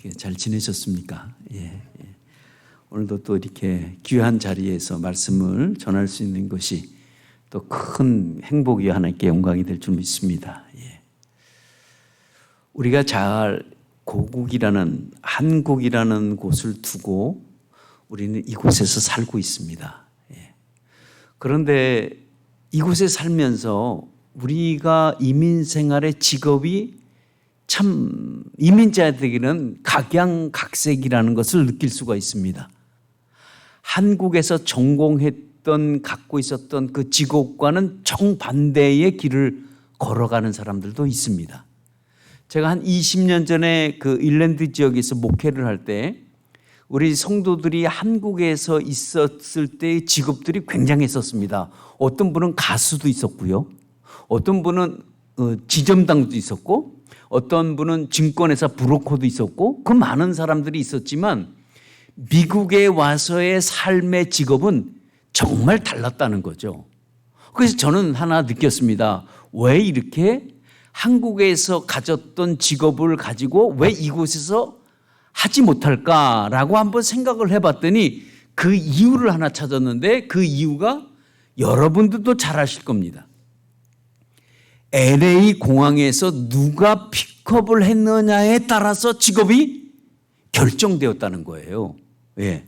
어떻게 잘 지내셨습니까? 예. 오늘도 또 이렇게 귀한 자리에서 말씀을 전할 수 있는 것이 또 큰 행복이 하나님께 영광이 될 줄 믿습니다. 예. 우리가 잘 고국이라는 한국이라는 곳을 두고 우리는 이곳에서 살고 있습니다. 예. 그런데 이곳에 살면서 우리가 이민 생활의 직업이 참 이민자들에게는 각양각색이라는 것을 느낄 수가 있습니다. 한국에서 전공했던 갖고 있었던 그 직업과는 정반대의 길을 걸어가는 사람들도 있습니다. 제가 한 20년 전에 그 일랜드 지역에서 목회를 할 때 우리 성도들이 한국에서 있었을 때의 직업들이 굉장했었습니다. 어떤 분은 가수도 있었고요. 어떤 분은 지점장도 있었고 어떤 분은 증권회사 브로커도 있었고 그 많은 사람들이 있었지만 미국에 와서의 삶의 직업은 정말 달랐다는 거죠. 그래서 저는 하나 느꼈습니다. 왜 이렇게 한국에서 가졌던 직업을 가지고 왜 이곳에서 하지 못할까라고 한번 생각을 해봤더니 그 이유를 하나 찾았는데 그 이유가 여러분들도 잘 아실 겁니다. LA 공항에서 누가 픽업을 했느냐에 따라서 직업이 결정되었다는 거예요. 예.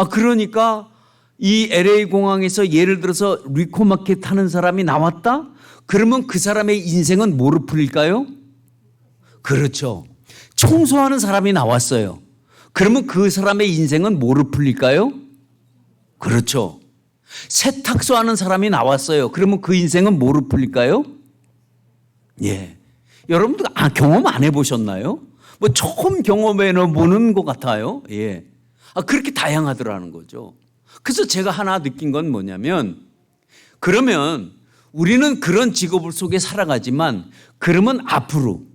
그러니까 이 LA 공항에서 예를 들어서 리코마켓 타는 사람이 나왔다? 그러면 그 사람의 인생은 뭐로 풀릴까요? 그렇죠. 청소하는 사람이 나왔어요. 그러면 그 사람의 인생은 뭐로 풀릴까요? 그렇죠. 세탁소 하는 사람이 나왔어요. 그러면 그 인생은 뭐로 풀릴까요? 예. 여러분들 경험 안 해보셨나요? 뭐 처음 경험해 보는 것 같아요. 예. 그렇게 다양하더라는 거죠. 그래서 제가 하나 느낀 건 뭐냐면 그러면 우리는 그런 직업을 속에 살아가지만 그러면 앞으로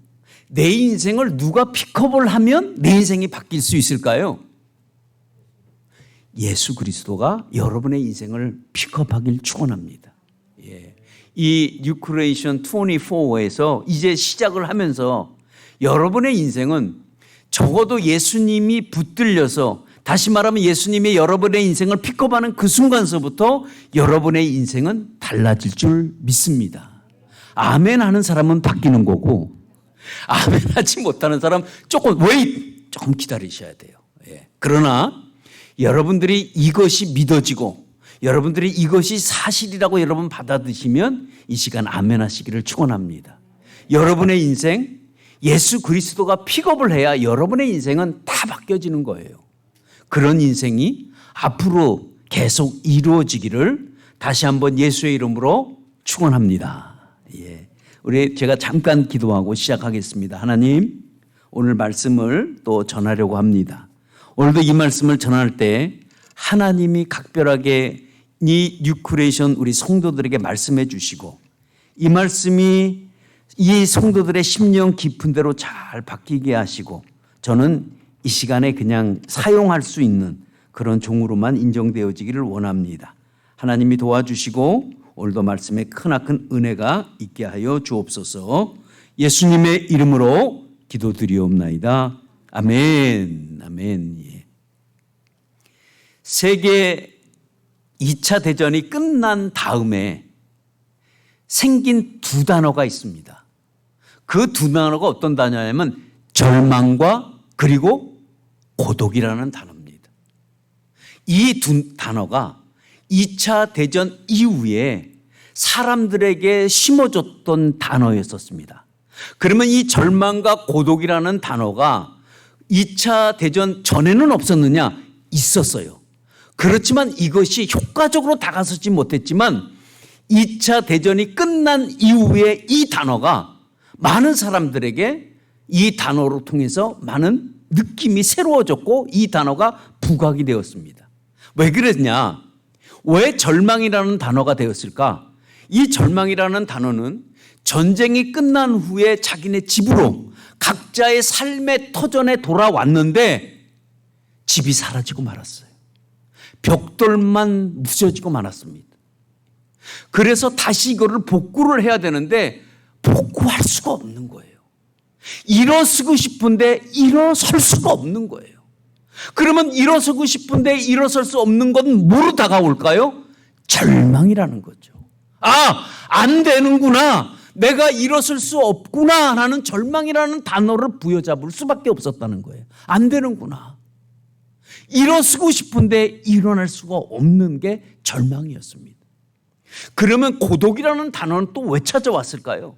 내 인생을 누가 픽업을 하면 내 인생이 바뀔 수 있을까요? 예수 그리스도가 여러분의 인생을 픽업하길 축원합니다. 예. 이 뉴크레이션 24에서 이제 시작을 하면서 여러분의 인생은 적어도 예수님이 붙들려서 다시 말하면 예수님이 여러분의 인생을 픽업하는 그 순간서부터 여러분의 인생은 달라질 줄 믿습니다. 아멘 하는 사람은 바뀌는 거고 아멘 하지 못하는 사람 조금 기다리셔야 돼요. 예. 그러나 여러분들이 이것이 믿어지고 여러분들이 이것이 사실이라고 여러분 받아들이시면 이 시간 아멘 하시기를 축원합니다. 여러분의 인생 예수 그리스도가 픽업을 해야 여러분의 인생은 다 바뀌어지는 거예요. 그런 인생이 앞으로 계속 이루어지기를 다시 한번 예수의 이름으로 축원합니다. 예. 제가 잠깐 기도하고 시작하겠습니다. 하나님, 오늘 말씀을 또 전하려고 합니다. 오늘도 이 말씀을 전할 때 하나님이 각별하게 이 뉴크레이션 우리 성도들에게 말씀해 주시고 이 말씀이 이 성도들의 심령 깊은 대로 잘 바뀌게 하시고 저는 이 시간에 그냥 사용할 수 있는 그런 종으로만 인정되어지기를 원합니다. 하나님이 도와주시고 오늘도 말씀에 크나큰 은혜가 있게 하여 주옵소서. 예수님의 이름으로 기도드리옵나이다. 아멘. 아멘. 예. 세계 2차 대전이 끝난 다음에 생긴 두 단어가 있습니다. 그 두 단어가 어떤 단어냐면 절망과 그리고 고독이라는 단어입니다. 이 두 단어가 2차 대전 이후에 사람들에게 심어줬던 단어였었습니다. 그러면 이 절망과 고독이라는 단어가 2차 대전 전에는 없었느냐? 있었어요. 그렇지만 이것이 효과적으로 다가서지 못했지만 2차 대전이 끝난 이후에 이 단어가 많은 사람들에게 이 단어로 통해서 많은 느낌이 새로워졌고 이 단어가 부각이 되었습니다. 왜 그랬냐? 왜 절망이라는 단어가 되었을까? 이 절망이라는 단어는 전쟁이 끝난 후에 자기네 집으로 각자의 삶의 터전에 돌아왔는데 집이 사라지고 말았어요. 벽돌만 무뎌지고 말았습니다. 그래서 다시 이거를 복구를 해야 되는데 복구할 수가 없는 거예요. 일어서고 싶은데 일어설 수가 없는 거예요. 그러면 일어서고 싶은데 일어설 수 없는 건 뭐로 다가올까요? 절망이라는 거죠. 안 되는구나. 내가 일어설 수 없구나 라는 절망이라는 단어를 부여잡을 수밖에 없었다는 거예요. 안 되는구나. 일어서고 싶은데 일어날 수가 없는 게 절망이었습니다. 그러면 고독이라는 단어는 또 왜 찾아왔을까요?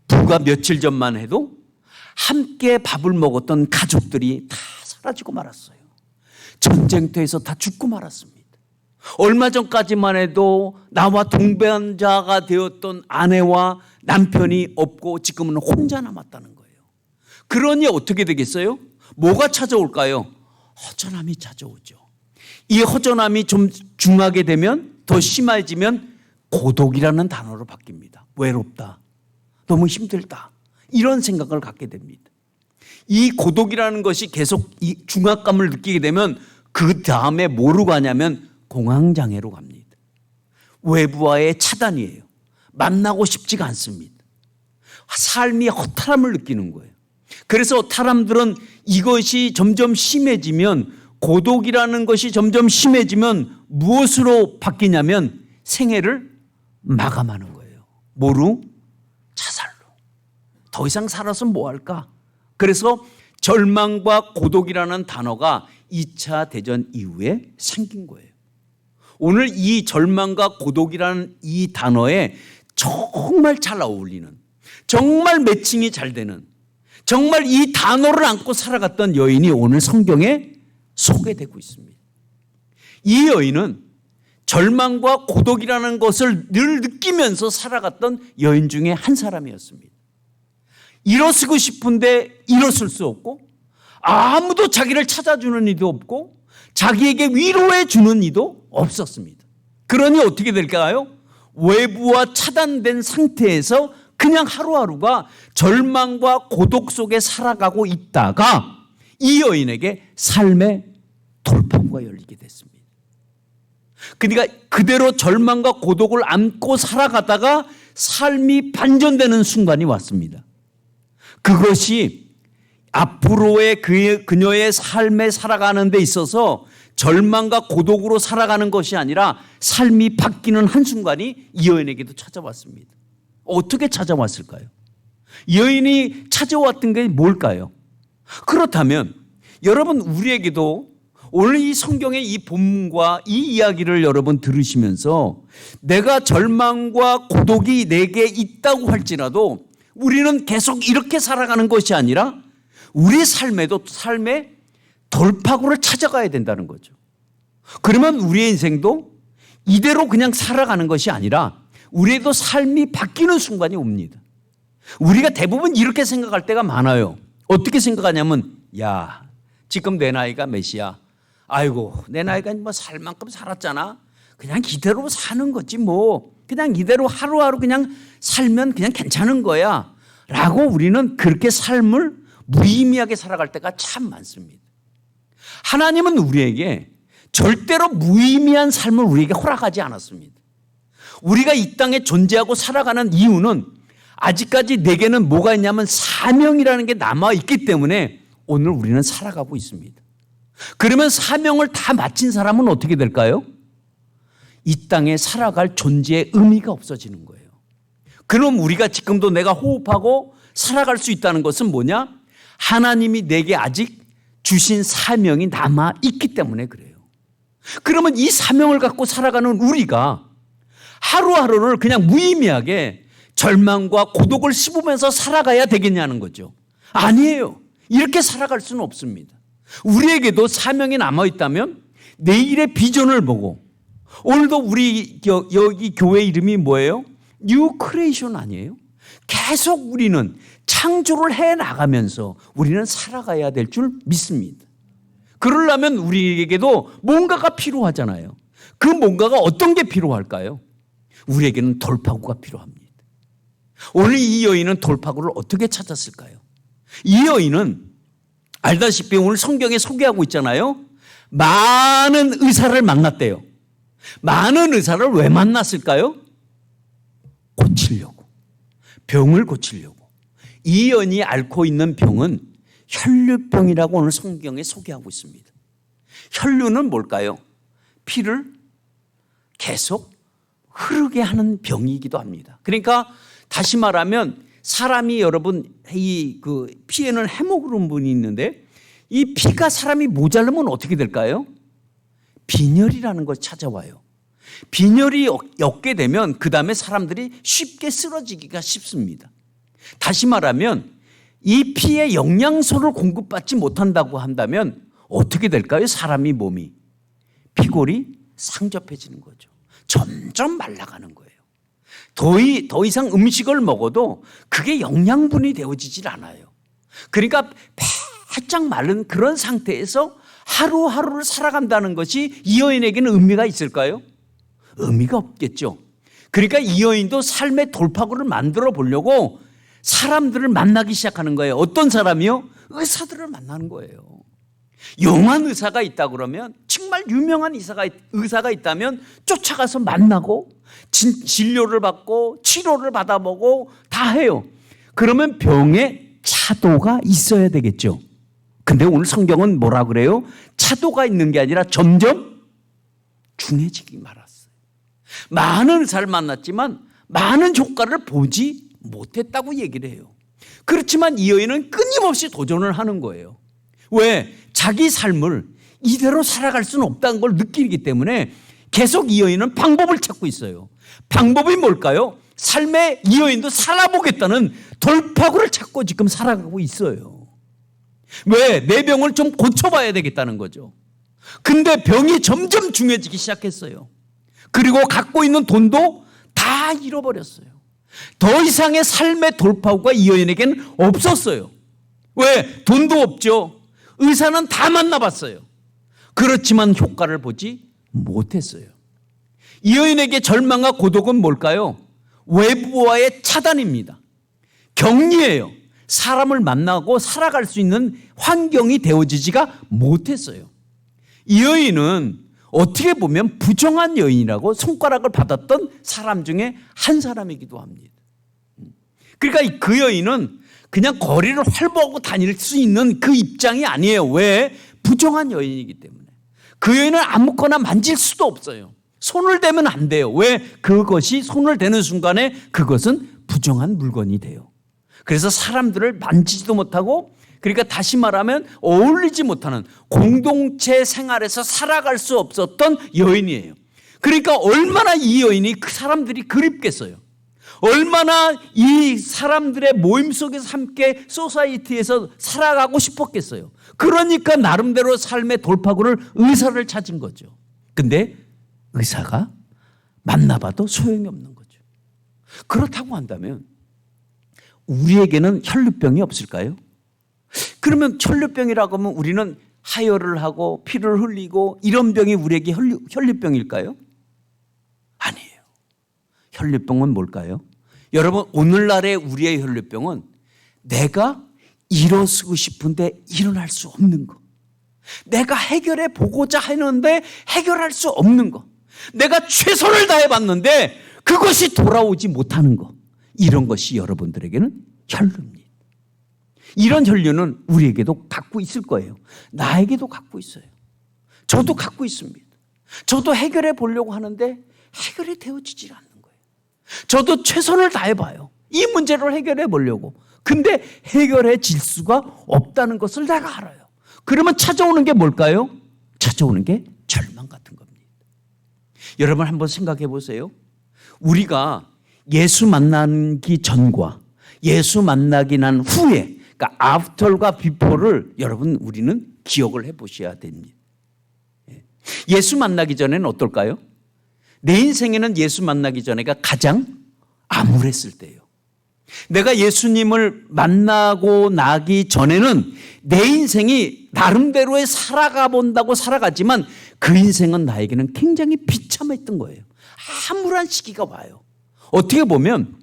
불과 며칠 전만 해도 함께 밥을 먹었던 가족들이 다 사라지고 말았어요. 전쟁터에서 다 죽고 말았습니다. 얼마 전까지만 해도 나와 동반자가 되었던 아내와 남편이 없고 지금은 혼자 남았다는 거예요. 그러니 어떻게 되겠어요? 뭐가 찾아올까요? 허전함이 찾아오죠. 이 허전함이 좀 중하게 되면, 더 심해지면 고독이라는 단어로 바뀝니다. 외롭다, 너무 힘들다, 이런 생각을 갖게 됩니다. 이 고독이라는 것이 계속 이 중압감을 느끼게 되면 그 다음에 뭐로 가냐면 공황장애로 갑니다. 외부와의 차단이에요. 만나고 싶지가 않습니다. 삶이 허탈함을 느끼는 거예요. 그래서 사람들은 이것이 점점 심해지면, 고독이라는 것이 점점 심해지면 무엇으로 바뀌냐면 생애를 마감하는 거예요. 뭐로? 자살로. 더 이상 살아서 뭐 할까? 그래서 절망과 고독이라는 단어가 2차 대전 이후에 생긴 거예요. 오늘 이 절망과 고독이라는 이 단어에 정말 잘 어울리는, 정말 매칭이 잘 되는, 정말 이 단어를 안고 살아갔던 여인이 오늘 성경에 소개되고 있습니다. 이 여인은 절망과 고독이라는 것을 늘 느끼면서 살아갔던 여인 중에 한 사람이었습니다. 일어서고 싶은데 일어설 수 없고, 아무도 자기를 찾아주는 이도 없고, 자기에게 위로해 주는 이도 없었습니다. 그러니 어떻게 될까요? 외부와 차단된 상태에서 그냥 하루하루가 절망과 고독 속에 살아가고 있다가 이 여인에게 삶의 돌파구가 열리게 됐습니다. 그러니까 그대로 절망과 고독을 안고 살아가다가 삶이 반전되는 순간이 왔습니다. 그것이 앞으로의 그녀의 삶에 살아가는 데 있어서 절망과 고독으로 살아가는 것이 아니라 삶이 바뀌는 한순간이 이 여인에게도 찾아왔습니다. 어떻게 찾아왔을까요? 여인이 찾아왔던 게 뭘까요? 그렇다면 여러분, 우리에게도 오늘 이 성경의 이 본문과 이 이야기를 여러분 들으시면서 내가 절망과 고독이 내게 있다고 할지라도 우리는 계속 이렇게 살아가는 것이 아니라 우리 삶에도 삶의 돌파구를 찾아가야 된다는 거죠. 그러면 우리의 인생도 이대로 그냥 살아가는 것이 아니라 우리도 삶이 바뀌는 순간이 옵니다. 우리가 대부분 이렇게 생각할 때가 많아요. 어떻게 생각하냐면, 야, 지금 내 나이가 몇이야? 아이고, 내 나이가 뭐 살 만큼 살았잖아. 그냥 이대로 사는 거지 뭐. 그냥 이대로 하루하루 그냥 살면 그냥 괜찮은 거야. 라고 우리는 그렇게 삶을 무의미하게 살아갈 때가 참 많습니다. 하나님은 우리에게 절대로 무의미한 삶을 우리에게 허락하지 않았습니다. 우리가 이 땅에 존재하고 살아가는 이유는 아직까지 내게는 뭐가 있냐면 사명이라는 게 남아있기 때문에 오늘 우리는 살아가고 있습니다. 그러면 사명을 다 마친 사람은 어떻게 될까요? 이 땅에 살아갈 존재의 의미가 없어지는 거예요. 그럼 우리가 지금도 내가 호흡하고 살아갈 수 있다는 것은 뭐냐? 하나님이 내게 아직 주신 사명이 남아있기 때문에 그래요. 그러면 이 사명을 갖고 살아가는 우리가 하루하루를 그냥 무의미하게 절망과 고독을 씹으면서 살아가야 되겠냐는 거죠. 아니에요. 이렇게 살아갈 수는 없습니다. 우리에게도 사명이 남아있다면 내일의 비전을 보고, 오늘도 우리 여기 교회 이름이 뭐예요? 뉴 크리에이션 아니에요? 계속 우리는 창조를 해나가면서 우리는 살아가야 될 줄 믿습니다. 그러려면 우리에게도 뭔가가 필요하잖아요. 그 뭔가가 어떤 게 필요할까요? 우리에게는 돌파구가 필요합니다. 오늘 이 여인은 돌파구를 어떻게 찾았을까요? 이 여인은 알다시피 오늘 성경에 소개하고 있잖아요. 많은 의사를 만났대요. 많은 의사를 왜 만났을까요? 고치려고. 병을 고치려고. 이 여인이 앓고 있는 병은 혈류병이라고 오늘 성경에 소개하고 있습니다. 혈류는 뭘까요? 피를 계속 흐르게 하는 병이기도 합니다. 그러니까 다시 말하면 사람이 여러분 이 그 피에는 헤모그로빈이 있는데 이 피가 사람이 모자르면 어떻게 될까요? 빈혈이라는 걸 찾아와요. 빈혈이 엮게 되면 그 다음에 사람들이 쉽게 쓰러지기가 쉽습니다. 다시 말하면 이 피에 영양소를 공급받지 못한다고 한다면 어떻게 될까요? 사람이 몸이 피골이 상접해지는 거죠. 점점 말라가는 거예요. 더 이상 음식을 먹어도 그게 영양분이 되어지질 않아요. 그러니까 바짝 마른 그런 상태에서 하루하루를 살아간다는 것이 이 여인에게는 의미가 있을까요? 의미가 없겠죠. 그러니까 이 여인도 삶의 돌파구를 만들어 보려고 사람들을 만나기 시작하는 거예요. 어떤 사람이요? 의사들을 만나는 거예요. 용한 의사가 있다 그러면, 정말 유명한 의사가 있다면 쫓아가서 만나고 진료를 받고 치료를 받아보고 다 해요. 그러면 병에 차도가 있어야 되겠죠. 근데 오늘 성경은 뭐라 그래요? 차도가 있는 게 아니라 점점 중해지기 말았어요. 많은 의사를 만났지만 많은 효과를 보지 못했다고 얘기를 해요. 그렇지만 이 여인은 끊임없이 도전을 하는 거예요. 왜? 자기 삶을 이대로 살아갈 수는 없다는 걸 느끼기 때문에 계속 이 여인은 방법을 찾고 있어요. 방법이 뭘까요? 삶에 이 여인도 살아보겠다는 돌파구를 찾고 지금 살아가고 있어요. 왜? 내 병을 좀 고쳐봐야 되겠다는 거죠. 근데 병이 점점 중해지기 시작했어요. 그리고 갖고 있는 돈도 다 잃어버렸어요. 더 이상의 삶의 돌파구가 이 여인에게는 없었어요. 왜? 돈도 없죠. 의사는 다 만나봤어요. 그렇지만 효과를 보지 못했어요. 이 여인에게 절망과 고독은 뭘까요? 외부와의 차단입니다. 격리예요. 사람을 만나고 살아갈 수 있는 환경이 되어지지가 못했어요. 이 여인은 어떻게 보면 부정한 여인이라고 손가락을 받았던 사람 중에 한 사람이기도 합니다. 그러니까 그 여인은 그냥 거리를 활보하고 다닐 수 있는 그 입장이 아니에요. 왜? 부정한 여인이기 때문에. 그 여인은 아무거나 만질 수도 없어요. 손을 대면 안 돼요. 왜? 그것이 손을 대는 순간에 그것은 부정한 물건이 돼요. 그래서 사람들을 만지지도 못하고, 그러니까 다시 말하면 어울리지 못하는 공동체 생활에서 살아갈 수 없었던 여인이에요. 그러니까 얼마나 이 여인이 그 사람들이 그립겠어요. 얼마나 이 사람들의 모임 속에서 함께 소사이티에서 살아가고 싶었겠어요. 그러니까 나름대로 삶의 돌파구를 의사를 찾은 거죠. 근데 의사가 만나봐도 소용이 없는 거죠. 그렇다고 한다면 우리에게는 혈류병이 없을까요? 그러면 혈류병이라고 하면 우리는 하혈을 하고 피를 흘리고 이런 병이 우리에게 혈류병일까요? 아니에요. 혈류병은 뭘까요? 여러분, 오늘날의 우리의 혈류병은 내가 일어서고 싶은데 일어날 수 없는 거, 내가 해결해 보고자 하는데 해결할 수 없는 거, 내가 최선을 다해 봤는데 그것이 돌아오지 못하는 거, 이런 것이 여러분들에게는 혈류입니다. 이런 혈류는 우리에게도 갖고 있을 거예요. 나에게도 갖고 있어요. 저도 갖고 있습니다. 저도 해결해 보려고 하는데 해결이 되어지질 않는 거예요. 저도 최선을 다해봐요. 이 문제를 해결해 보려고. 근데 해결해질 수가 없다는 것을 내가 알아요. 그러면 찾아오는 게 뭘까요? 찾아오는 게 절망 같은 겁니다. 여러분 한번 생각해 보세요. 우리가 예수 만나기 전과 예수 만나기 난 후에, 그러니까 after과 before를 여러분 우리는 기억을 해보셔야 됩니다. 예수 만나기 전에는 어떨까요? 내 인생에는 예수 만나기 전에가 가장 암울했을 때예요. 내가 예수님을 만나고 나기 전에는 내 인생이 나름대로의 살아가 본다고 살아갔지만 그 인생은 나에게는 굉장히 비참했던 거예요. 암울한 시기가 와요. 어떻게 보면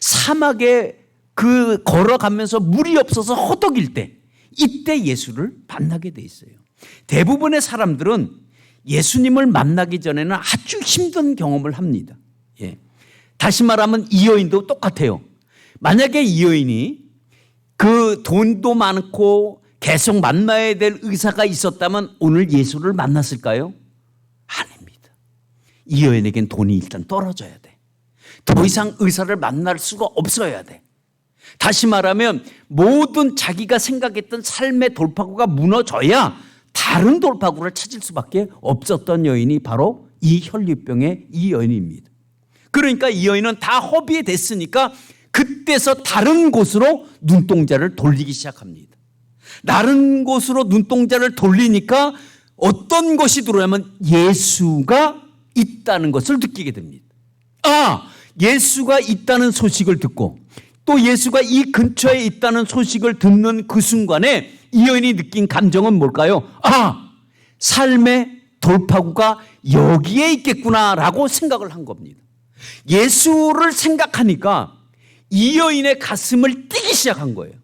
사막에 걸어가면서 물이 없어서 허덕일 때, 이때 예수를 만나게 돼 있어요. 대부분의 사람들은 예수님을 만나기 전에는 아주 힘든 경험을 합니다. 예. 다시 말하면 이 여인도 똑같아요. 만약에 이 여인이 그 돈도 많고 계속 만나야 될 의사가 있었다면 오늘 예수를 만났을까요? 아닙니다. 이 여인에겐 돈이 일단 떨어져야 돼. 더 이상 의사를 만날 수가 없어야 돼. 다시 말하면 모든 자기가 생각했던 삶의 돌파구가 무너져야 다른 돌파구를 찾을 수밖에 없었던 여인이 바로 이 혈류병의 이 여인입니다. 그러니까 이 여인은 다 허비에 됐으니까 그때서 다른 곳으로 눈동자를 돌리기 시작합니다. 다른 곳으로 눈동자를 돌리니까 어떤 것이 들어오냐면 예수가 있다는 것을 느끼게 됩니다. 예수가 있다는 소식을 듣고 또 예수가 이 근처에 있다는 소식을 듣는 그 순간에 이 여인이 느낀 감정은 뭘까요? 삶의 돌파구가 여기에 있겠구나라고 생각을 한 겁니다. 예수를 생각하니까 이 여인의 가슴을 뛰기 시작한 거예요.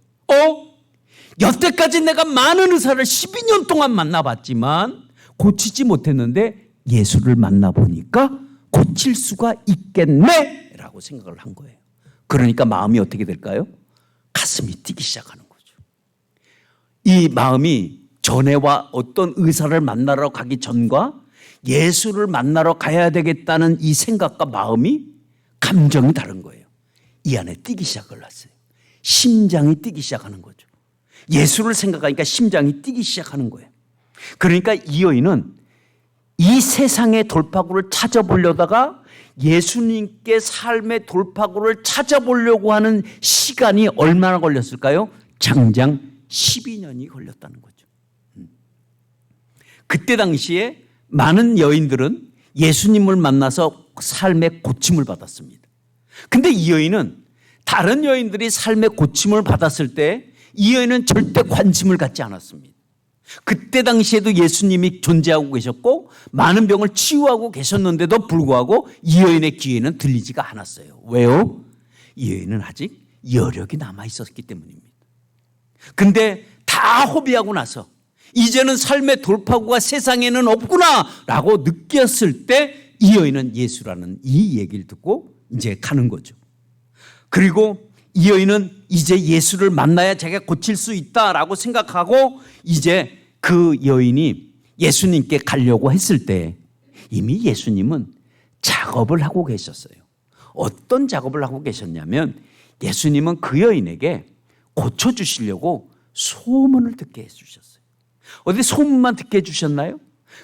여태까지 내가 많은 의사를 12년 동안 만나봤지만 고치지 못했는데 예수를 만나보니까 고칠 수가 있겠네 라고 생각을 한 거예요. 그러니까 마음이 어떻게 될까요? 가슴이 뛰기 시작하는 거죠. 이 마음이 전에와 어떤 의사를 만나러 가기 전과 예수를 만나러 가야 되겠다는 이 생각과 마음이 감정이 다른 거예요. 이 안에 뛰기 시작을 했어요. 심장이 뛰기 시작하는 거죠. 예수를 생각하니까 심장이 뛰기 시작하는 거예요. 그러니까 이 여인은 이 세상의 돌파구를 찾아보려다가 예수님께 삶의 돌파구를 찾아보려고 하는 시간이 얼마나 걸렸을까요? 장장 12년이 걸렸다는 거죠. 그때 당시에 많은 여인들은 예수님을 만나서 삶의 고침을 받았습니다. 근데 이 여인은 다른 여인들이 삶의 고침을 받았을 때 이 여인은 절대 관심을 갖지 않았습니다. 그때 당시에도 예수님이 존재하고 계셨고 많은 병을 치유하고 계셨는데도 불구하고 이 여인의 귀에는 들리지가 않았어요. 왜요? 이 여인은 아직 여력이 남아 있었기 때문입니다. 근데 다 허비하고 나서 이제는 삶의 돌파구가 세상에는 없구나라고 느꼈을 때 이 여인은 예수라는 이 얘기를 듣고 이제 가는 거죠. 그리고 이 여인은 이제 예수를 만나야 자기가 고칠 수 있다라고 생각하고 이제 그 여인이 예수님께 가려고 했을 때 이미 예수님은 작업을 하고 계셨어요. 어떤 작업을 하고 계셨냐면 예수님은 그 여인에게 고쳐주시려고 소문을 듣게 해주셨어요. 어디 소문만 듣게 해주셨나요?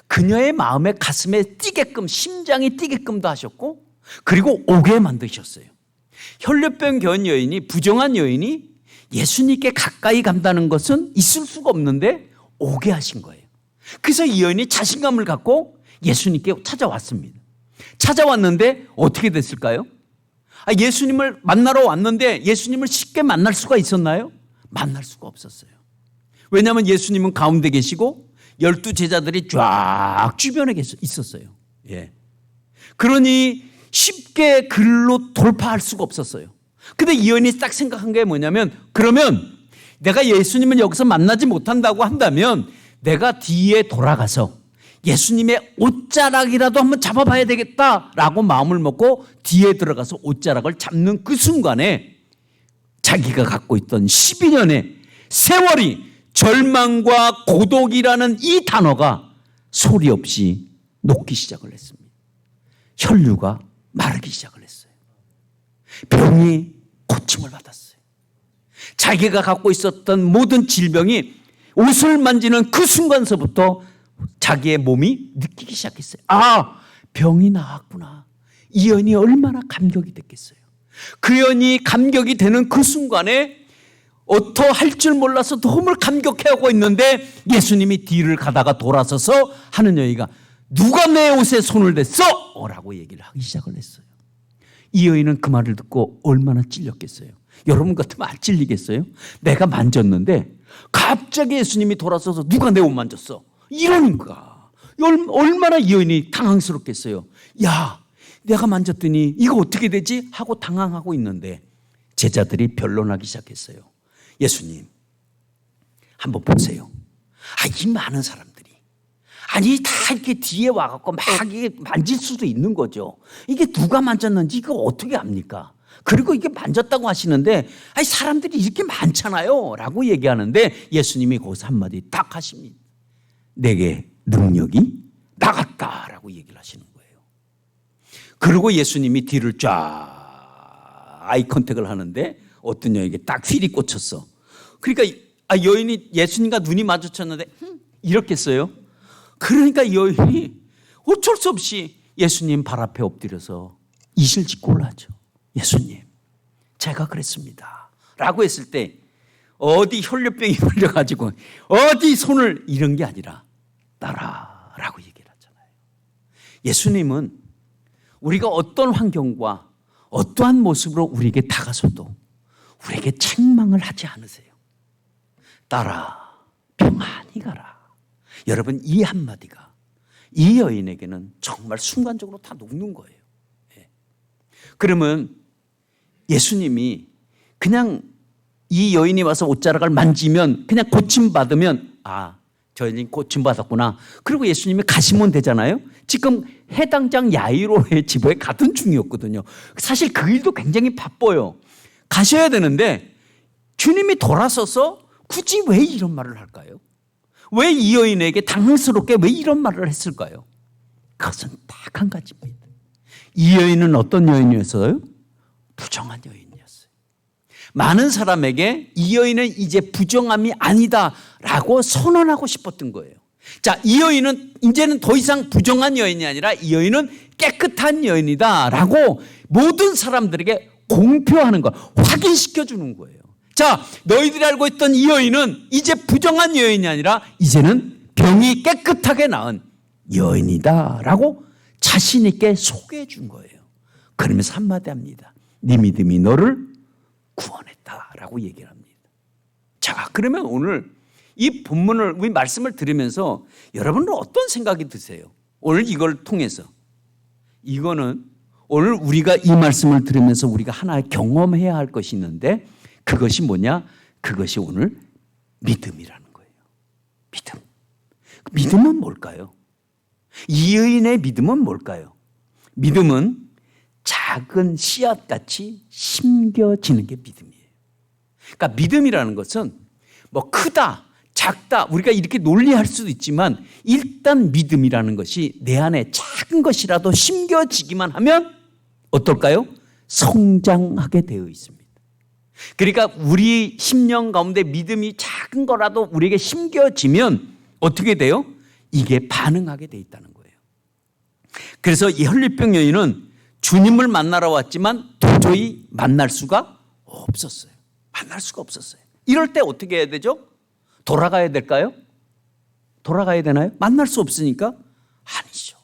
그녀의 마음에 가슴에 뛰게끔 심장이 뛰게끔도 하셨고 그리고 오게 만드셨어요. 혈류병 겨운 여인이 부정한 여인이 예수님께 가까이 간다는 것은 있을 수가 없는데 오게 하신 거예요. 그래서 이 여인이 자신감을 갖고 예수님께 찾아왔습니다. 찾아왔는데 어떻게 됐을까요? 예수님을 만나러 왔는데 예수님을 쉽게 만날 수가 있었나요? 만날 수가 없었어요. 왜냐하면 예수님은 가운데 계시고 12 제자들이 쫙 주변에 있었어요. 그러니 쉽게 글로 돌파할 수가 없었어요. 근데 이 여인이 딱 생각한 게 뭐냐면 그러면 내가 예수님을 여기서 만나지 못한다고 한다면 내가 뒤에 돌아가서 예수님의 옷자락이라도 한번 잡아봐야 되겠다라고 마음을 먹고 뒤에 들어가서 옷자락을 잡는 그 순간에 자기가 갖고 있던 12년의 세월이 절망과 고독이라는 이 단어가 소리 없이 녹기 시작을 했습니다. 혈류가 마르기 시작을 했어요. 병이 고침을 받았어요. 자기가 갖고 있었던 모든 질병이 옷을 만지는 그 순간서부터 자기의 몸이 느끼기 시작했어요. 병이 나았구나. 이 여인이 얼마나 감격이 됐겠어요. 그 여인이 감격이 되는 그 순간에 어떠할 줄 몰라서 너무 감격해하고 있는데 예수님이 뒤를 가다가 돌아서서 하는 여인가 누가 내 옷에 손을 댔어? 라고 얘기를 하기 시작을 했어요. 이 여인은 그 말을 듣고 얼마나 찔렸겠어요. 여러분 같으면 안 찔리겠어요? 내가 만졌는데 갑자기 예수님이 돌아서서 누가 내 옷 만졌어? 이러니까 얼마나 이 여인이 당황스럽겠어요. 야, 내가 만졌더니 이거 어떻게 되지? 하고 당황하고 있는데 제자들이 변론하기 시작했어요. 예수님, 한번 보세요. 이 많은 사람들이 다 이렇게 뒤에 와갖고 막 이게 만질 수도 있는 거죠. 이게 누가 만졌는지 이거 어떻게 압니까? 그리고 이게 만졌다고 하시는데 아니 사람들이 이렇게 많잖아요 라고 얘기하는데 예수님이 거기서 한마디 딱 하십니다. 내게 능력이 나갔다라고 얘기를 하시는 거예요. 그리고 예수님이 뒤를 쫙 아이 컨택을 하는데 어떤 여인에게 딱 휠이 꽂혔어. 그러니까 여인이 예수님과 눈이 마주쳤는데 이렇겠어요? 그러니까 여인이 어쩔 수 없이 예수님 발 앞에 엎드려서 이실직고를 하죠. 예수님, 제가 그랬습니다 라고 했을 때 어디 혈류병이 걸려가지고 어디 손을 이런 게 아니라 따라라고 얘기를 하잖아요. 예수님은 우리가 어떤 환경과 어떠한 모습으로 우리에게 다가서도 우리에게 책망을 하지 않으세요. 따라 평안히 가라. 여러분 이 한마디가 이 여인에게는 정말 순간적으로 다 녹는 거예요. 그러면 예수님이 그냥 이 여인이 와서 옷자락을 만지면 그냥 고침받으면 저 여인 고침받았구나. 그리고 예수님이 가시면 되잖아요. 지금 해당장 야이로의 집에 가던 중이었거든요. 사실 그 일도 굉장히 바빠요. 가셔야 되는데 주님이 돌아서서 굳이 왜 이런 말을 할까요? 왜 이 여인에게 당황스럽게 왜 이런 말을 했을까요? 그것은 딱 한 가지입니다. 이 여인은 어떤 여인이었어요? 부정한 여인이었어요. 많은 사람에게 이 여인은 이제 부정함이 아니다라고 선언하고 싶었던 거예요. 자, 이 여인은 이제는 더 이상 부정한 여인이 아니라 이 여인은 깨끗한 여인이다라고 모든 사람들에게 공표하는 거, 확인시켜 주는 거예요. 자, 너희들이 알고 있던 이 여인은 이제 부정한 여인이 아니라 이제는 병이 깨끗하게 나은 여인이다라고 자신 있게 소개해 준 거예요. 그러면서 한마디 합니다. 네 믿음이 너를 구원했다라고 얘기를 합니다. 자, 그러면 오늘 이 본문을 우리 말씀을 들으면서 여러분은 어떤 생각이 드세요? 오늘 이걸 통해서 이거는 오늘 우리가 이 말씀을 들으면서 우리가 하나 경험해야 할 것이 있는데 그것이 뭐냐? 그것이 오늘 믿음이라는 거예요. 믿음. 믿음은 뭘까요? 이 여인의 믿음은 뭘까요? 믿음은 작은 씨앗같이 심겨지는 게 믿음이에요. 그러니까 믿음이라는 것은 뭐 크다, 작다 우리가 이렇게 논리할 수도 있지만 일단 믿음이라는 것이 내 안에 작은 것이라도 심겨지기만 하면 어떨까요? 성장하게 되어 있습니다. 그러니까 우리 심령 가운데 믿음이 작은 거라도 우리에게 심겨지면 어떻게 돼요? 이게 반응하게 돼 있다는 거예요. 그래서 이 혈류병 여인은 주님을 만나러 왔지만 도저히 만날 수가 없었어요. 만날 수가 없었어요. 이럴 때 어떻게 해야 되죠? 돌아가야 될까요? 돌아가야 되나요? 만날 수 없으니까? 아니죠.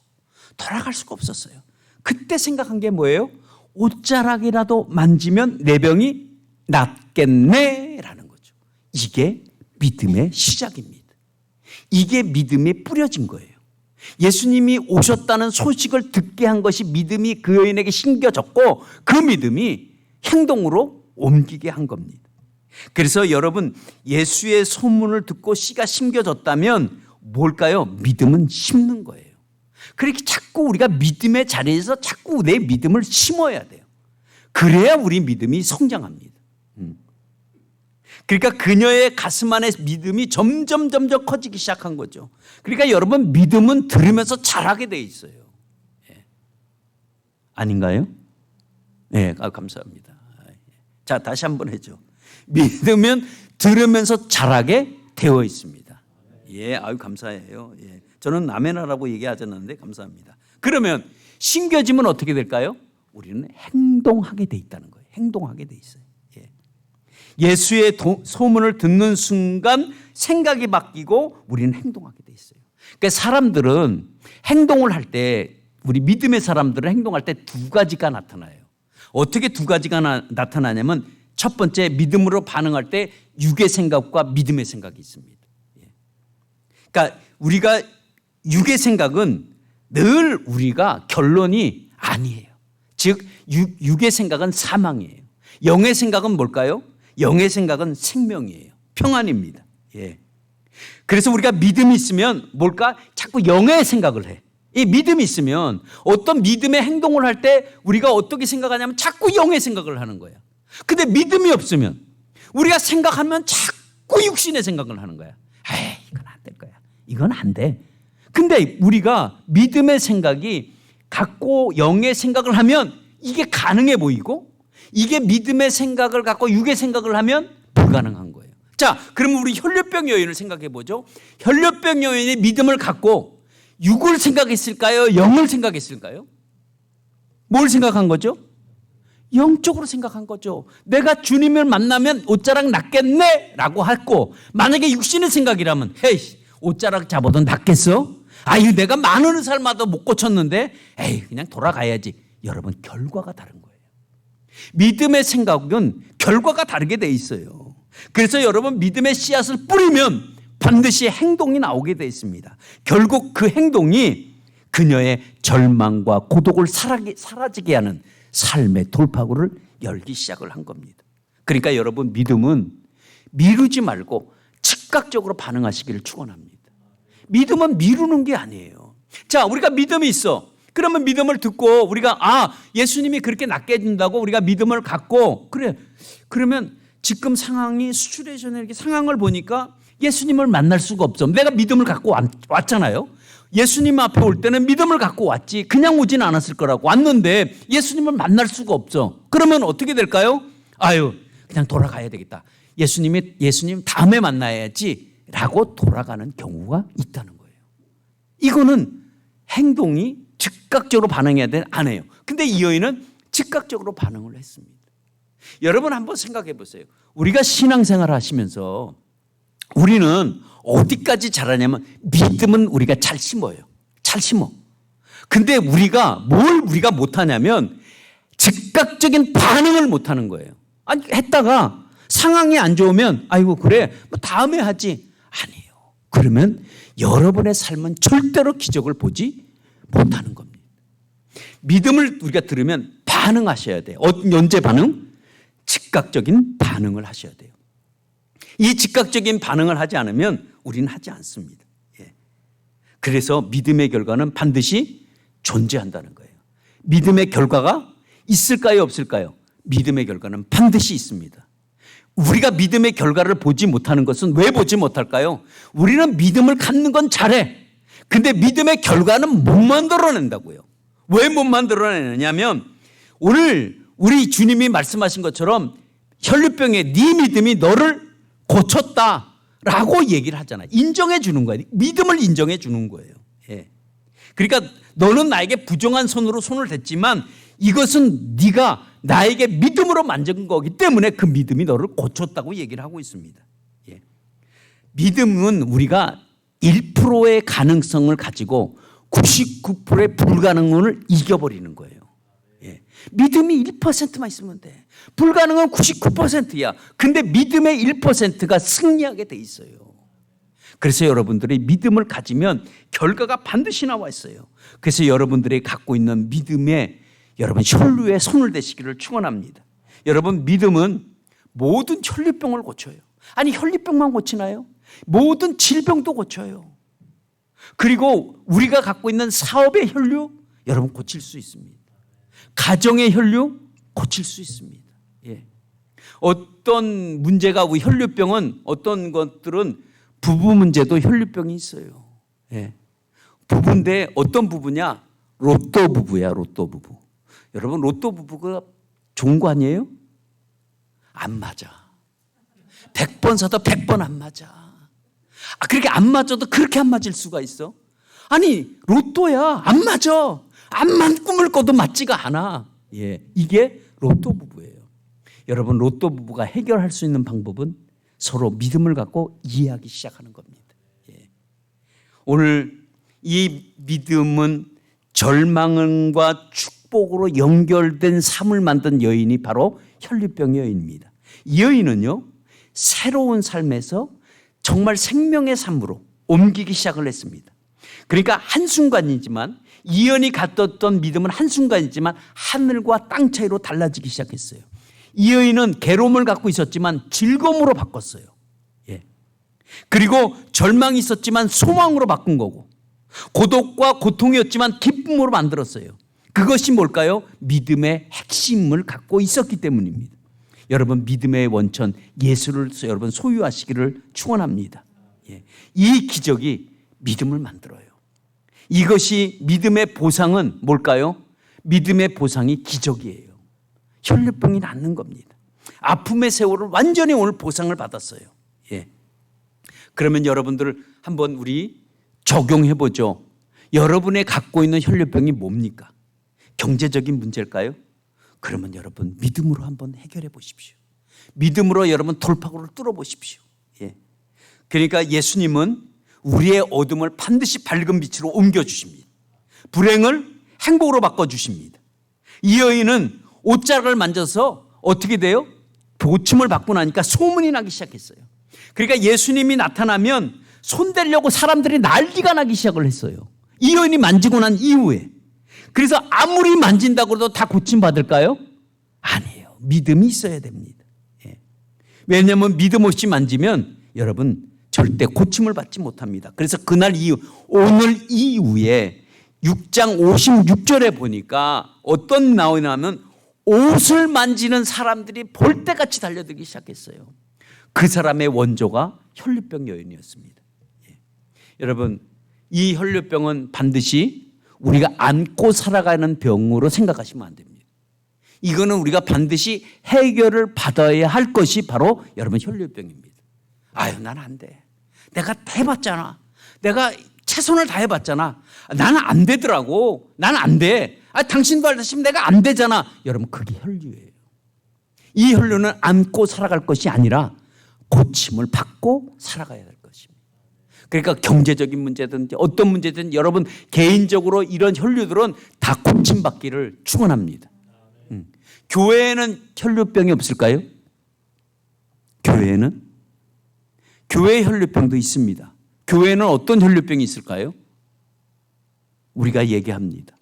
돌아갈 수가 없었어요. 그때 생각한 게 뭐예요? 옷자락이라도 만지면 내 병이 낫겠네라는 거죠. 이게 믿음의 시작입니다. 이게 믿음이 뿌려진 거예요. 예수님이 오셨다는 소식을 듣게 한 것이 믿음이 그 여인에게 심겨졌고 그 믿음이 행동으로 옮기게 한 겁니다. 그래서 여러분 예수의 소문을 듣고 씨가 심겨졌다면 뭘까요? 믿음은 심는 거예요. 그렇게 자꾸 우리가 믿음의 자리에서 자꾸 내 믿음을 심어야 돼요. 그래야 우리 믿음이 성장합니다. 그러니까 그녀의 가슴 안에 믿음이 점점 커지기 시작한 거죠. 그러니까 여러분 믿음은 들으면서 자라게 돼 있어요. 아닌가요? 네, 감사합니다. 자, 다시 한번 해줘. 믿으면 들으면서 자라게 되어 있습니다. 예, 감사해요. 예, 저는 아멘하라고 얘기하지 않았는데 감사합니다. 그러면 심겨지면 어떻게 될까요? 우리는 행동하게 돼 있다는 거예요. 행동하게 돼 있어요. 예수의 소문을 듣는 순간 생각이 바뀌고 우리는 행동하게 돼 있어요. 그러니까 사람들은 행동을 할 때 우리 믿음의 사람들은 행동할 때 두 가지가 나타나요. 어떻게 두 가지가 나타나냐면 첫 번째 믿음으로 반응할 때 육의 생각과 믿음의 생각이 있습니다. 그러니까 우리가 육의 생각은 늘 우리가 결론이 아니에요. 즉 육의 생각은 사망이에요. 영의 생각은 뭘까요? 영의 생각은 생명이에요. 평안입니다. 예. 그래서 우리가 믿음이 있으면 뭘까? 자꾸 영의 생각을 해. 이 믿음이 있으면 어떤 믿음의 행동을 할 때 우리가 어떻게 생각하냐면 자꾸 영의 생각을 하는 거야. 근데 믿음이 없으면 우리가 생각하면 자꾸 육신의 생각을 하는 거야. 에이, 이건 안 될 거야. 이건 안 돼. 근데 우리가 믿음의 생각이 갖고 영의 생각을 하면 이게 가능해 보이고, 이게 믿음의 생각을 갖고 육의 생각을 하면 불가능한 거예요. 자, 그러면 우리 혈류병 여인을 생각해 보죠. 혈류병 여인이 믿음을 갖고 육을 생각했을까요? 영을 생각했을까요? 뭘 생각한 거죠? 영적으로 생각한 거죠. 내가 주님을 만나면 옷자락 낫겠네 라고 했고, 만약에 육신의 생각이라면 헤이, 옷자락 잡아도 낫겠어? 아유, 내가 많은 의사를 마도 못 고쳤는데 에이, 그냥 돌아가야지. 여러분, 결과가 다른 거예요. 믿음의 생각은 결과가 다르게 돼 있어요. 그래서 여러분, 믿음의 씨앗을 뿌리면 반드시 행동이 나오게 돼 있습니다. 결국 그 행동이 그녀의 절망과 고독을 사라지게 하는 삶의 돌파구를 열기 시작을 한 겁니다. 그러니까 여러분, 믿음은 미루지 말고 즉각적으로 반응하시기를 축원합니다. 믿음은 미루는 게 아니에요. 자, 우리가 믿음이 있어. 그러면 믿음을 듣고 우리가 예수님이 그렇게 낫게 해준다고 우리가 믿음을 갖고, 그래, 그러면 지금 상황이 시츄에이션의 이렇게 상황을 보니까 예수님을 만날 수가 없어. 내가 믿음을 갖고 왔잖아요. 예수님 앞에 올 때는 믿음을 갖고 왔지 그냥 오진 않았을 거라고. 왔는데 예수님을 만날 수가 없어. 그러면 어떻게 될까요? 아유, 그냥 돌아가야 되겠다. 예수님 다음에 만나야지 라고 돌아가는 경우가 있다는 거예요. 이거는 행동이 즉각적으로 반응해야 되는 안 해요. 근데 이 여인은 즉각적으로 반응을 했습니다. 여러분 한번 생각해 보세요. 우리가 신앙생활 하시면서 우리는 어디까지 잘하냐면 믿음은 우리가 잘 심어요. 잘 심어. 근데 우리가 못하냐면 즉각적인 반응을 못하는 거예요. 아니, 했다가 상황이 안 좋으면 아이고 그래 뭐 다음에 하지. 아니에요. 그러면 여러분의 삶은 절대로 기적을 보지 못하는 겁니다. 믿음을 우리가 들으면 반응하셔야 돼요. 언제 반응? 즉각적인 반응을 하셔야 돼요. 이 즉각적인 반응을 하지 않으면 우리는 하지 않습니다. 예. 그래서 믿음의 결과는 반드시 존재한다는 거예요. 믿음의 결과가 있을까요, 없을까요? 믿음의 결과는 반드시 있습니다. 우리가 믿음의 결과를 보지 못하는 것은 왜 보지 못할까요? 우리는 믿음을 갖는 건 잘해. 근데 믿음의 결과는 못 만들어낸다고요. 왜 못 만들어내느냐면 오늘 우리 주님이 말씀하신 것처럼 혈류병의 네 믿음이 너를 고쳤다라고 얘기를 하잖아요. 인정해 주는 거예요. 믿음을 인정해 주는 거예요. 예. 그러니까 너는 나에게 부정한 손으로 손을 댔지만 이것은 네가 나에게 믿음으로 만진 거기 때문에 그 믿음이 너를 고쳤다고 얘기를 하고 있습니다. 예. 믿음은 우리가 1%의 가능성을 가지고 99%의 불가능을 이겨버리는 거예요. 예. 믿음이 1%만 있으면 돼. 불가능은 99%야. 근데 믿음의 1%가 승리하게 돼 있어요. 그래서 여러분들이 믿음을 가지면 결과가 반드시 나와 있어요. 그래서 여러분들이 갖고 있는 믿음에 여러분 혈류에 손을 대시기를 축원합니다. 여러분, 믿음은 모든 혈류병을 고쳐요. 아니, 혈류병만 고치나요? 모든 질병도 고쳐요. 그리고 우리가 갖고 있는 사업의 혈류 여러분 고칠 수 있습니다. 가정의 혈류 고칠 수 있습니다. 예. 어떤 문제가 혈류병은 어떤 것들은 부부 문제도 혈류병이 있어요. 예. 부부인데 어떤 부부냐? 로또 부부야, 로또 부부. 여러분, 로또 부부가 좋은 거 아니에요? 안 맞아. 100번 사도 100번 안 맞아. 그렇게 안 맞아도 그렇게 안 맞을 수가 있어? 아니, 로또야. 안 맞아. 암만 꿈을 꿔도 맞지가 않아. 예, 이게 로또 부부예요. 여러분, 로또 부부가 해결할 수 있는 방법은 서로 믿음을 갖고 이해하기 시작하는 겁니다. 예. 오늘 이 믿음은 절망과 축복으로 연결된 삶을 만든 여인이 바로 혈류병 여인입니다. 이 여인은요, 새로운 삶에서 정말 생명의 삶으로 옮기기 시작을 했습니다. 그러니까 한순간이지만 이 여인이 갖던 믿음은 한순간이지만 하늘과 땅 차이로 달라지기 시작했어요. 이 여인은 괴로움을 갖고 있었지만 즐거움으로 바꿨어요. 예. 그리고 절망이 있었지만 소망으로 바꾼 거고, 고독과 고통이었지만 기쁨으로 만들었어요. 그것이 뭘까요? 믿음의 핵심을 갖고 있었기 때문입니다. 여러분, 믿음의 원천 예수를 여러분 소유하시기를 축원합니다. 이 기적이 믿음을 만들어요. 이것이 믿음의 보상은 뭘까요? 믿음의 보상이 기적이에요. 혈류병이 낫는 겁니다. 아픔의 세월을 완전히 오늘 보상을 받았어요. 그러면 여러분들 한번 우리 적용해 보죠. 여러분의 갖고 있는 혈류병이 뭡니까? 경제적인 문제일까요? 그러면 여러분 믿음으로 한번 해결해 보십시오. 믿음으로 여러분 돌파구를 뚫어 보십시오. 그러니까 예수님은 우리의 어둠을 반드시 밝은 빛으로 옮겨 주십니다. 불행을 행복으로 바꿔 주십니다. 이 여인은 옷자락을 만져서 어떻게 돼요? 고침을 받고 나니까 소문이 나기 시작했어요. 그러니까 예수님이 나타나면 손대려고 사람들이 난리가 나기 시작을 했어요. 이 여인이 만지고 난 이후에. 그래서 아무리 만진다고 해도 다 고침받을까요? 아니에요. 믿음이 있어야 됩니다. 왜냐하면 믿음 없이 만지면 여러분 절대 고침을 받지 못합니다. 그래서 그날 이후, 오늘 이후에 6장 56절에 보니까 어떤 나오냐면 옷을 만지는 사람들이 볼때같이 달려들기 시작했어요. 그 사람의 원조가 혈류병 여인이었습니다. 여러분, 이 혈류병은 반드시 우리가 안고 살아가는 병으로 생각하시면 안 됩니다. 이거는 우리가 반드시 해결을 받아야 할 것이 바로 여러분 혈류병입니다. 아유, 난 안 돼. 내가 다 해봤잖아. 내가 최선을 다해봤잖아. 나는 안 되더라고. 나는 안 돼. 당신도 알다시피 내가 안 되잖아. 여러분, 그게 혈류예요. 이 혈류는 안고 살아갈 것이 아니라 고침을 받고 살아가야 될 것입니다. 그러니까 경제적인 문제든지 어떤 문제든 여러분 개인적으로 이런 혈류들은 다 고침받기를 축원합니다. 교회에는 혈류병이 없을까요? 교회에는? 교회 혈류병도 있습니다. 교회에는 어떤 혈류병이 있을까요? 우리가 얘기합니다.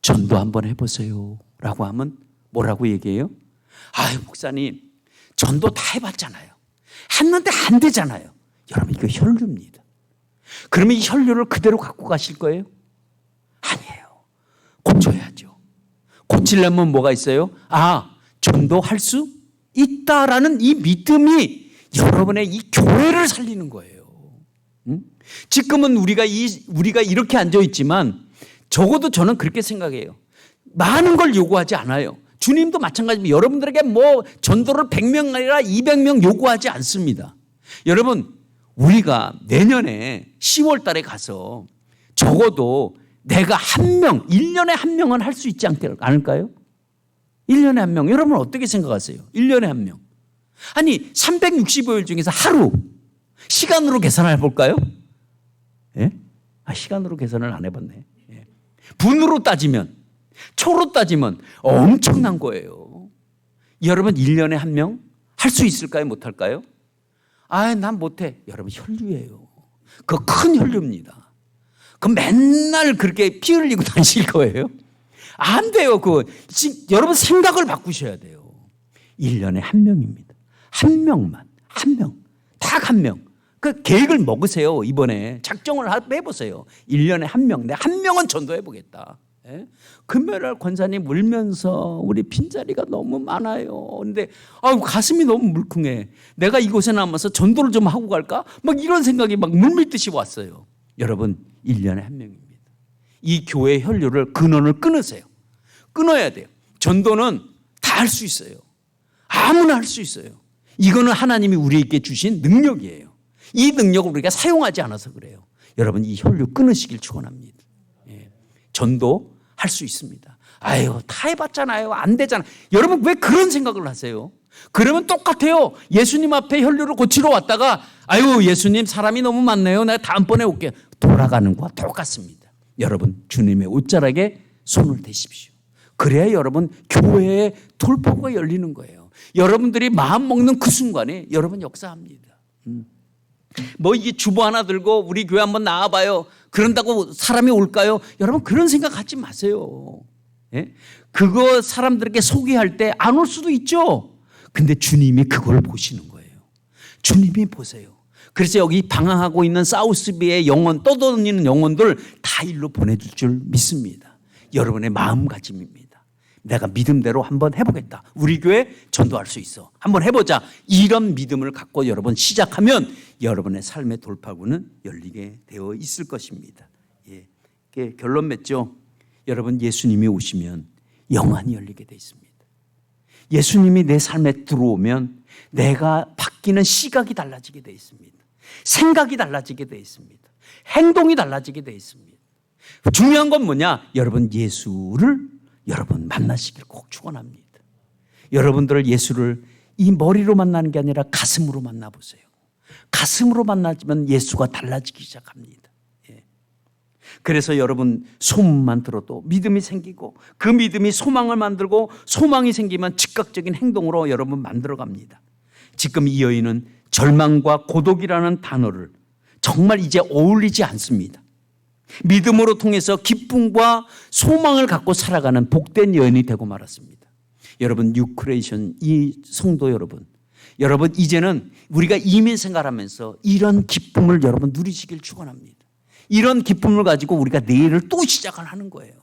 전도 한번 해보세요 라고 하면 뭐라고 얘기해요? 아유, 목사님 전도 다 해봤잖아요. 했는데 안 되잖아요. 여러분, 이거 혈류입니다. 그러면 이 혈류를 그대로 갖고 가실 거예요? 아니에요. 고쳐야죠. 고치려면 뭐가 있어요? 전도할 수 있다라는 이 믿음이 여러분의 이 교회를 살리는 거예요. 지금은 우리가 이렇게 앉아 있지만 적어도 저는 그렇게 생각해요. 많은 걸 요구하지 않아요. 주님도 마찬가지입니다. 여러분들에게 뭐 전도를 100명 아니라 200명 요구하지 않습니다. 여러분, 우리가 내년에 10월 달에 가서 적어도 내가 한 명, 1년에 한 명은 할 수 있지 않을까요? 1년에 한 명. 여러분 어떻게 생각하세요? 1년에 한 명. 아니, 365일 중에서 하루 시간으로 계산을 해볼까요? 시간으로 계산을 안 해봤네. 분으로 따지면, 초로 따지면 엄청난 거예요. 여러분 1년에 한 명 할 수 있을까요? 못할까요? 난 못해. 여러분 혈류예요. 그거 큰 혈류입니다. 그 맨날 그렇게 피 흘리고 다니실 거예요? 안 돼요. 여러분 생각을 바꾸셔야 돼요. 1년에 한 명입니다. 한 명만. 한 명. 딱 한 명. 그 계획을 먹으세요. 이번에 작정을 해보세요. 1년에 한 명. 내가 한 명은 전도해보겠다. 금요일날 권사님 울면서 우리 빈자리가 너무 많아요. 그런데 가슴이 너무 물컹해. 내가 이곳에 남아서 전도를 좀 하고 갈까? 막 이런 생각이 막 물밀듯이 왔어요. 여러분 1년에 한 명입니다. 이 교회 혈류를 근원을 끊으세요. 끊어야 돼요. 전도는 다 할 수 있어요. 아무나 할 수 있어요. 이거는 하나님이 우리에게 주신 능력이에요. 이 능력을 우리가 사용하지 않아서 그래요. 여러분 이 혈류 끊으시길 축원합니다. 전도 할 수 있습니다. 다 해봤잖아요. 안 되잖아요. 여러분 왜 그런 생각을 하세요? 그러면 똑같아요. 예수님 앞에 혈류를 고치러 왔다가 예수님 사람이 너무 많네요. 내가 다음번에 올게요. 돌아가는 거와 똑같습니다. 여러분 주님의 옷자락에 손을 대십시오. 그래야 여러분 교회의 돌파구가 열리는 거예요. 여러분들이 마음 먹는 그 순간에 여러분 역사합니다. 이게 주보 하나 들고 우리 교회 한번 나와봐요. 그런다고 사람이 올까요? 여러분 그런 생각하지 마세요. 그거 사람들에게 소개할 때 안 올 수도 있죠. 근데 주님이 그걸 보시는 거예요. 주님이 보세요. 그래서 여기 방황하고 있는 사우스비의 영혼, 떠다니는 영혼들 다 일로 보내줄 줄 믿습니다. 여러분의 마음가짐입니다. 내가 믿음대로 한번 해보겠다. 우리 교회 전도할 수 있어. 한번 해보자. 이런 믿음을 갖고 여러분 시작하면 여러분의 삶의 돌파구는 열리게 되어 있을 것입니다. 예. 결론 맺죠. 여러분, 예수님이 오시면 영안이 열리게 되어 있습니다. 예수님이 내 삶에 들어오면 내가 바뀌는 시각이 달라지게 되어 있습니다. 생각이 달라지게 되어 있습니다. 행동이 달라지게 되어 있습니다. 중요한 건 뭐냐? 여러분, 예수를 여러분 만나시길 꼭 축원합니다. 여러분들 예수를 이 머리로 만나는 게 아니라 가슴으로 만나보세요. 가슴으로 만나면 예수가 달라지기 시작합니다. 그래서 여러분, 소문만 들어도 믿음이 생기고 그 믿음이 소망을 만들고 소망이 생기면 즉각적인 행동으로 여러분 만들어갑니다. 지금 이 여인은 절망과 고독이라는 단어를 정말 이제 어울리지 않습니다. 믿음으로 통해서 기쁨과 소망을 갖고 살아가는 복된 여인이 되고 말았습니다. 여러분, 뉴크레이션 이 성도 여러분 이제는 우리가 이민 생활하면서 이런 기쁨을 여러분 누리시길 축원합니다. 이런 기쁨을 가지고 우리가 내일을 또 시작을 하는 거예요.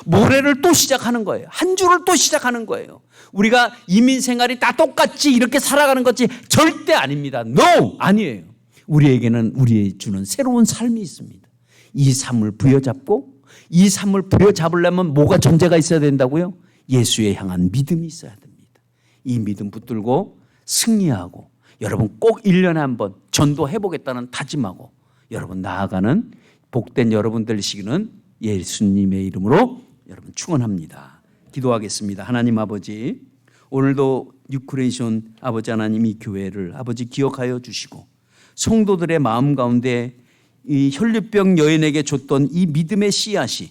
모레를 또 시작하는 거예요. 한 주를 또 시작하는 거예요. 우리가 이민 생활이 다 똑같이 이렇게 살아가는 것이 절대 아닙니다. No! 아니에요. 우리에게는 우리의 주는 새로운 삶이 있습니다. 이 삶을 부여잡고 이 삶을 부여잡으려면 뭐가 전제가 있어야 된다고요? 예수에 향한 믿음이 있어야 됩니다. 이 믿음 붙들고 승리하고 여러분 꼭 1년에 한 번 전도해보겠다는 다짐하고 여러분 나아가는 복된 여러분 되시기는 예수님의 이름으로 여러분 축원합니다. 기도하겠습니다. 하나님 아버지, 오늘도 뉴크레이션 아버지 하나님 이 교회를 아버지 기억하여 주시고 성도들의 마음 가운데 이 혈류병 여인에게 줬던 이 믿음의 씨앗이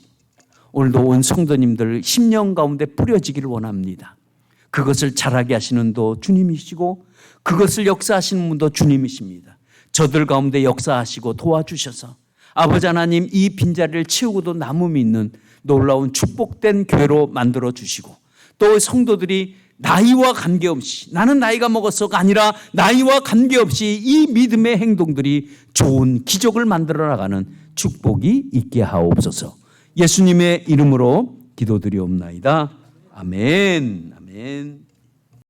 오늘도 온 성도님들 심령 가운데 뿌려지기를 원합니다. 그것을 자라게 하시는 도 주님이시고 그것을 역사하시는 분도 주님이십니다. 저들 가운데 역사하시고 도와주셔서 아버지 하나님 이 빈자리를 채우고도 남음이 있는 놀라운 축복된 교회로 만들어 주시고 또 성도들이 나이와 관계없이 나는 나이가 먹어서가 아니라 나이와 관계없이 이 믿음의 행동들이 좋은 기적을 만들어 나가는 축복이 있게 하옵소서. 예수님의 이름으로 기도드리옵나이다. 아멘. 아멘.